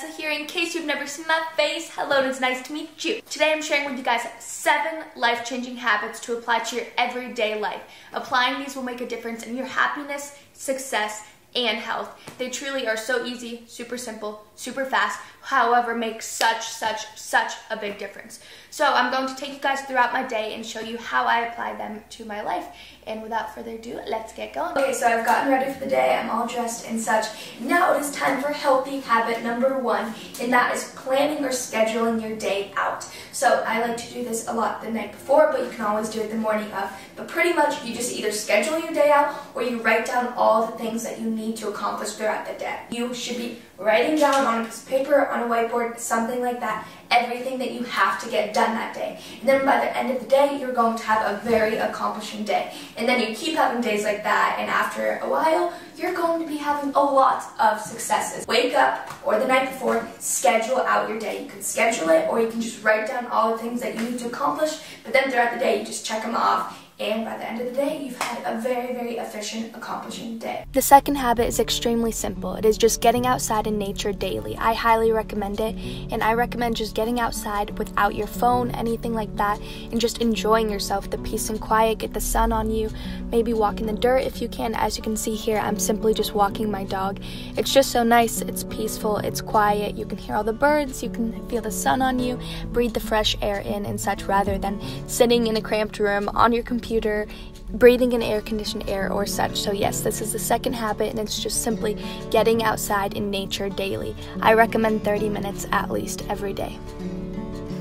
Tessa here. In case you've never seen my face, hello and it's nice to meet you. Today I'm sharing with you guys 7 life-changing habits to apply to your everyday life. Applying these will make a difference in your happiness, success, and health. They truly are so easy, super simple, super fast, however make such a big difference. So I'm going to take you guys throughout my day and show you how I apply them to my life. And without further ado, let's get going. Okay, so I've gotten ready for the day, I'm all dressed and such. Now it is time for healthy habit number 1, and that is planning or scheduling your day out. So I like to do this a lot the night before, but you can always do it the morning of. But pretty much you just either schedule your day out or you write down all the things that you need to accomplish throughout the day. You should be writing down on a piece of paper, on a whiteboard, something like that, everything that you have to get done that day. And then by the end of the day, you're going to have a very accomplishing day. And then you keep having days like that, and after a while, you're going to be having a lot of successes. Wake up, or the night before, schedule out your day. You can schedule it, or you can just write down all the things that you need to accomplish, but then throughout the day, you just check them off. And by the end of the day, you've had a very efficient, accomplishing day. The second habit is extremely simple. It is just getting outside in nature daily. I highly recommend it, and I recommend just getting outside without your phone, anything like that, and just enjoying yourself, the peace and quiet, get the sun on you, maybe walk in the dirt if you can. As you can see here, I'm simply just walking my dog. It's just so nice, it's peaceful, it's quiet, you can hear all the birds, you can feel the sun on you, breathe the fresh air in and such, rather than sitting in a cramped room on your computer, breathing in air-conditioned air or such. So yes, this is the second habit, and it's just simply getting outside in nature daily. I recommend 30 minutes at least every day.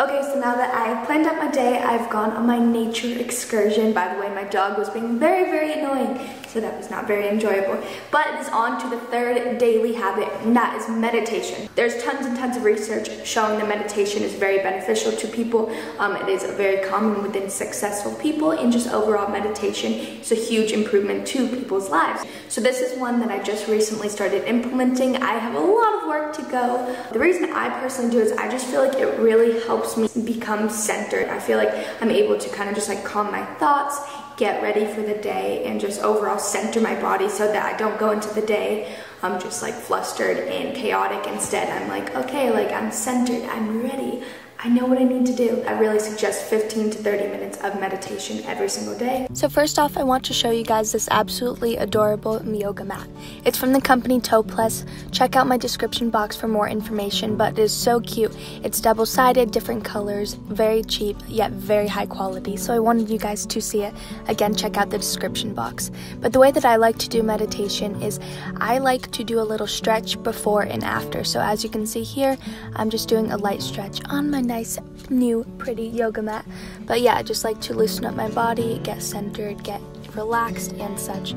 Okay, so now that I planned out my day, I've gone on my nature excursion. By the way, my dog was being very annoying, so that was not very enjoyable. But it is on to the third daily habit, and that is meditation. There's tons and tons of research showing that meditation is very beneficial to people. It is very common within successful people, and just overall meditation is a huge improvement to people's lives. So this is one that I just recently started implementing. I have a lot of work to go. The reason I personally do is I just feel like it really helps me become centered. I feel like I'm able to kind of just like calm my thoughts, get ready for the day, and just overall center my body so that I don't go into the day just like flustered and chaotic. Instead, I'm like, okay, like I'm centered, I'm ready, I know what I need to do. I really suggest 15 to 30 minutes of meditation every single day. So first off, I want to show you guys this absolutely adorable yoga mat. It's from the company Toe Plus. Check out my description box for more information, but it is so cute. It's double-sided, different colors, very cheap, yet very high quality. So I wanted you guys to see it. Again, check out the description box. But the way that I like to do meditation is I like to do a little stretch before and after. So as you can see here, I'm just doing a light stretch on my nice, new, pretty yoga mat. But yeah, I just like to loosen up my body, get centered, get relaxed and such,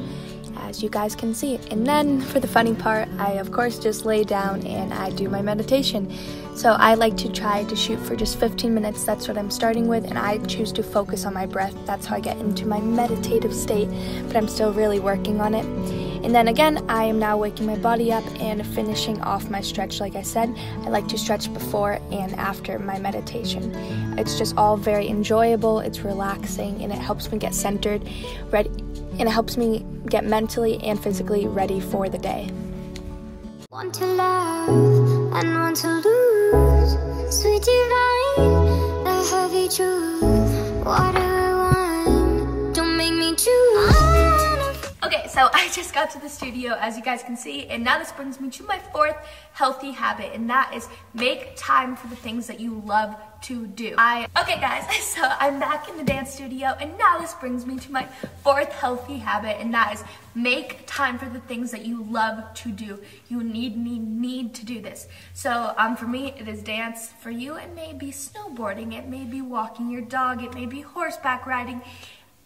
as you guys can see. And then for the funny part, I of course just lay down and I do my meditation. So I like to try to shoot for just 15 minutes. That's what I'm starting with, and I choose to focus on my breath. That's how I get into my meditative state, but I'm still really working on it. And then again, I am now waking my body up and finishing off my stretch. Like I said, I like to stretch before and after my meditation. It's just all very enjoyable, it's relaxing, and it helps me get centered, ready, and it helps me get mentally and physically ready for the day. Want to love and want to lose, sweet divine, the heavy truth. What do I want? Don't make me choose. Okay, so I just got to the studio, as you guys can see, and now this brings me to my 4th healthy habit, and that is make time for the things that you love to do. Okay guys, so I'm back in the dance studio, and now this brings me to my 4th healthy habit, and that is make time for the things that you love to do. You need to do this. So for me, it is dance. For you, it may be snowboarding, it may be walking your dog, it may be horseback riding,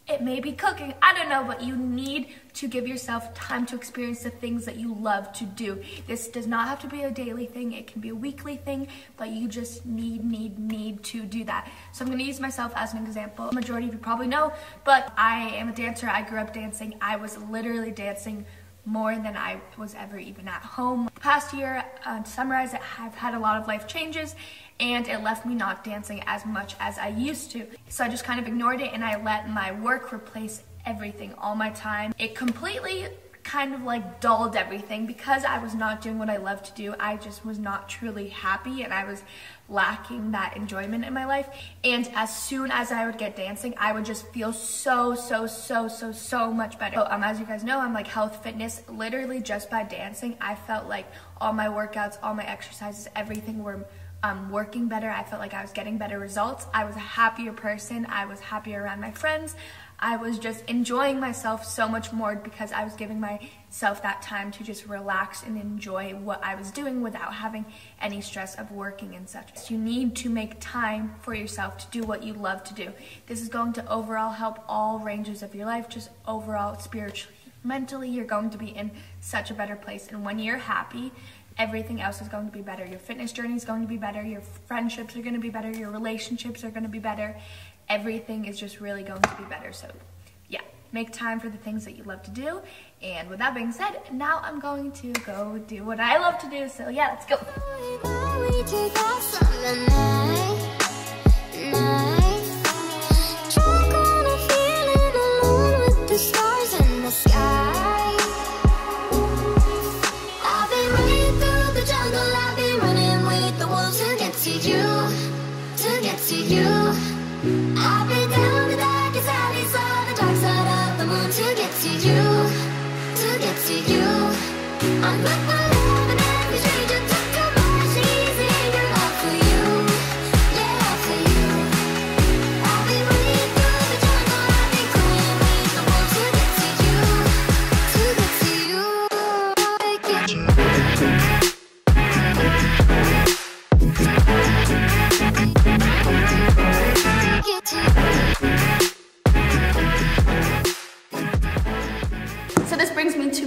it may be cooking, I don't know, but you need to give yourself time to experience the things that you love to do. This does not have to be a daily thing, it can be a weekly thing, but you just need to do that. So I'm gonna use myself as an example. The majority of you probably know, but I am a dancer, I grew up dancing. I was literally dancing more than I was ever even at home. The past year, to summarize it, I've had a lot of life changes, and it left me not dancing as much as I used to. So I just kind of ignored it, and I let my work replace everything, all my time. It completely kind of like dulled everything because I was not doing what I love to do. I just was not truly happy, and I was lacking that enjoyment in my life. And as soon as I would get dancing, I would just feel so much better. So as you guys know, I'm like health fitness. Literally just by dancing, I felt like all my workouts, all my exercises, everything were working better. I felt like I was getting better results. I was a happier person. I was happier around my friends. I was just enjoying myself so much more because I was giving myself that time to just relax and enjoy what I was doing without having any stress of working and such. So you need to make time for yourself to do what you love to do. This is going to overall help all ranges of your life, just overall spiritually, mentally. You're going to be in such a better place, and when you're happy, everything else is going to be better. Your fitness journey is going to be better, your friendships are going to be better, your relationships are going to be better. Everything is just really going to be better. So yeah, make time for the things that you love to do. And with that being said, now I'm going to go do what I love to do. So yeah, let's go.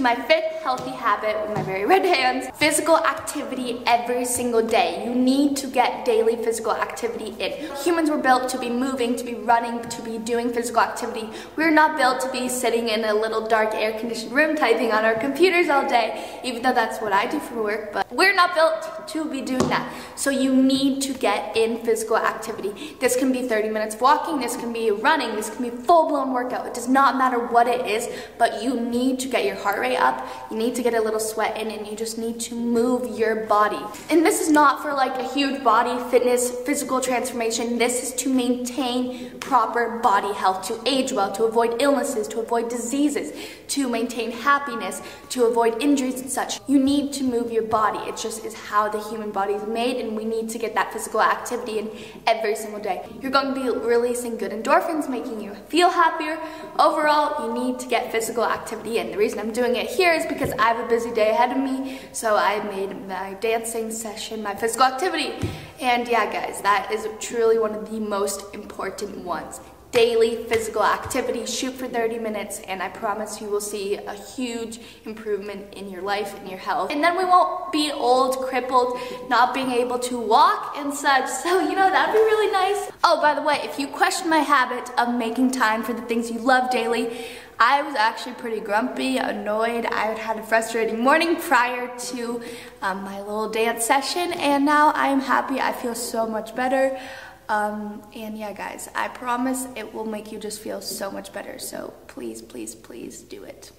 My fifth healthy habit with my very red hands: physical activity every single day. You need to get daily physical activity in. Humans were built to be moving, to be running, to be doing physical activity. We're not built to be sitting in a little dark air-conditioned room typing on our computers all day, even though that's what I do for work, but we're not built to be doing that. So you need to get in physical activity. This can be 30 minutes of walking, this can be running, this can be full-blown workout. It does not matter what it is, but you need to get your heart rate up, you need to get a little sweat in, and you just need to move your body. And this is not for like a huge body fitness, physical transformation. This is to maintain proper body health, to age well, to avoid illnesses, to avoid diseases, to maintain happiness, to avoid injuries and such. You need to move your body. It just is how the human body is made, and we need to get that physical activity in every single day. You're going to be releasing good endorphins, making you feel happier. Overall, you need to get physical activity in. The reason I'm doing it here is because I have a busy day ahead of me, so I made my dancing session my physical activity. And yeah, guys, that is truly one of the most important ones. Daily physical activity, shoot for 30 minutes, and I promise you will see a huge improvement in your life and your health. And then we won't be old, crippled, not being able to walk and such. So, you know, that'd be really nice. Oh, by the way, if you question my habit of making time for the things you love daily, I was actually pretty grumpy, annoyed. I had a frustrating morning prior to my little dance session, and now I'm happy. I feel so much better. And yeah, guys, I promise it will make you just feel so much better. So please, please, please do it.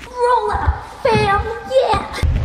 Roll out, fam, yeah!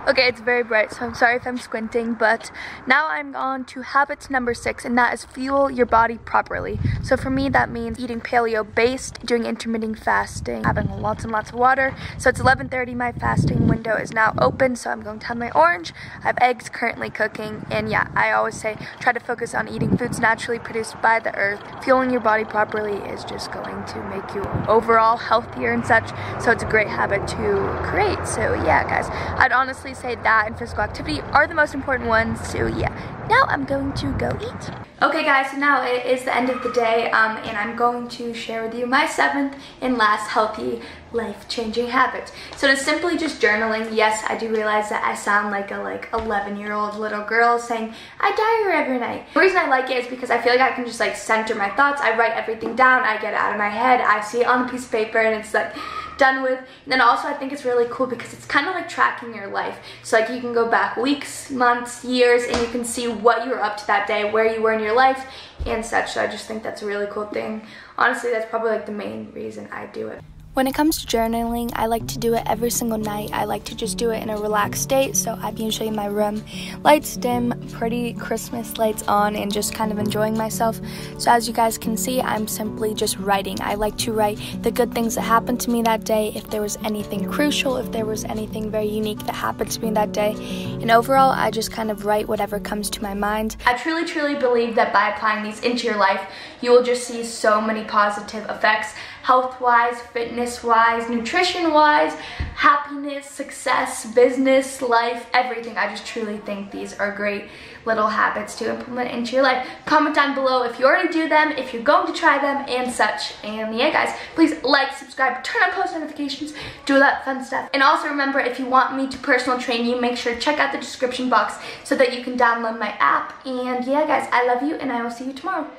Okay, it's very bright, so I'm sorry if I'm squinting, but now I'm on to habit number 6, and that is fuel your body properly. So for me, that means eating paleo-based, doing intermittent fasting, having lots and lots of water. So it's 11:30, my fasting window is now open, so I'm going to have my orange. I have eggs currently cooking, and yeah, I always say try to focus on eating foods naturally produced by the earth. Fueling your body properly is just going to make you overall healthier and such, so it's a great habit to create. So yeah, guys, I'd honestly say that and physical activity are the most important ones. So yeah, now I'm going to go eat. Okay guys, so now it is the end of the day, and I'm going to share with you my 7th and last healthy life-changing habit. So it's simply just journaling. Yes, I do realize that I sound like a 11-year-old little girl saying I diary every night. The reason I like it is because I feel like I can just center my thoughts. I write everything down, I get it out of my head, I see it on a piece of paper, and it's done with. And then also I think it's really cool because it's kind of like tracking your life. So you can go back weeks, months, years, and you can see what you were up to that day, where you were in your life and such. So I just think that's a really cool thing. Honestly, that's probably the main reason I do it. When it comes to journaling, I like to do it every single night. I like to just do it in a relaxed state, so I'm usually in my room, lights dim, pretty Christmas lights on, and just kind of enjoying myself. So as you guys can see, I'm simply just writing. I like to write the good things that happened to me that day, if there was anything crucial, if there was anything very unique that happened to me that day, and overall, I just kind of write whatever comes to my mind. I truly believe that by applying these into your life, you will just see so many positive effects, health-wise, fitness-wise, nutrition-wise, happiness, success, business, life, everything. I just truly think these are great little habits to implement into your life. Comment down below if you already do them, if you're going to try them, and such. And yeah, guys, please like, subscribe, turn on post notifications, do all that fun stuff. And also remember, if you want me to personal train you, make sure to check out the description box so that you can download my app. And yeah, guys, I love you, and I will see you tomorrow.